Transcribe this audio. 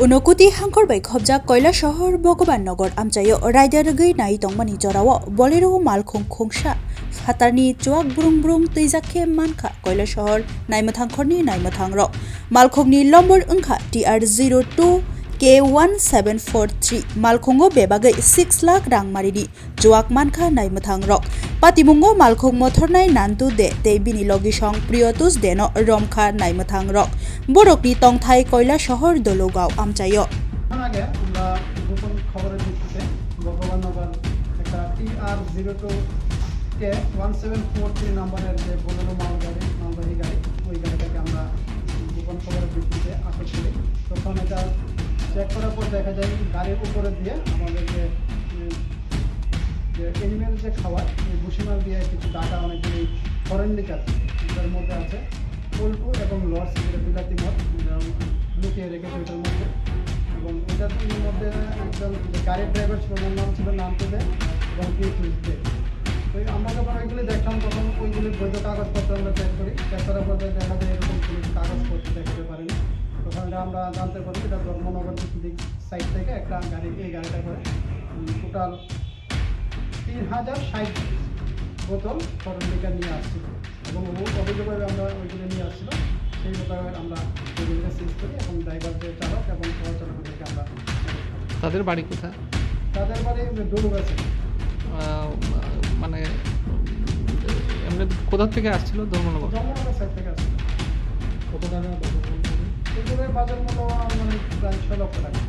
Unokuti hangkor bai khobjak koila shahor Bhagavan Nagar amchayo raidar gei nai tongmani jorao bolero malkhung khungsa fatarni chuak brung brung tuijakhe mankha koila shahor naimathangkhorni naimathangrok malkhungni lombor wngkha TR02 K1743 malkhungo bebagai 6 lakh rang marini chuak mankha naimathangrok patimungo malkhung mothornai nantu de teibini logi song priyotus deno romkha naimathangrok borokni tongthai koila shahor dologao amchayo আগে আমরা গোপন খবরের ভিত্তিতে ভগবাননগর একটা TR02 কে 1743 নম্বরের যে Bolero মালবাহী গাড়ি ওই গাড়িটাকে আমরা গোপন খবরের ভিত্তিতে আটক করি। তখন এটা চেক করার পর দেখা যায় গাড়ির উপরে দিয়ে আমাদের যে এনিমেল যে খাবার এই ভুসিমাল দিয়ে কিছু ডাটা অনেকগুলি ফরেন লিকার এটার মধ্যে আছে পল্টু এবং লর্ডস যেটা বিলাতি মদ লুকিয়ে রেখেছে ওটার মধ্যে। এবং এটার মধ্যে একজন গাড়ির ড্রাইভার ছিল ওনার নাম ছিল নামতে এবং পিএইচডি। তো আমরা যখন ওইগুলি দেখলাম তখন ওইগুলির বৈধ কাগজপত্র আমরা চেক করি। চেক করার পর দেখা যায় এরকম কোনো কাগজপত্র দেখতে পারিনি। তখন আমরা জানতে পারি এটা ধর্মনগর দিক সাইড থেকে একটা গাড়ি এই গাড়িটা করে টোটাল 3060 বোতল ফরেন লিকার নিয়ে আসছিল এবং অভিযোগভাবে আমরা ওইগুলো নিয়ে আসছিল। সেই ব্যাপারে আমরা ওইগুলিকে সিজ করি এবং ড্রাইভার যে চালক এবং সহচালকদেরকে আমরা। তাদের বাড়ি কোথায়? তাদের বাড়ি ডলুগাছে। মানে এমনি কোথা থেকে আসছিল? ধর্মনগর সাইড থেকে আসছিল। কত টাকা? এগুলোর বাজার মূল্য মানে প্রায় 6 লক্ষ টাকা।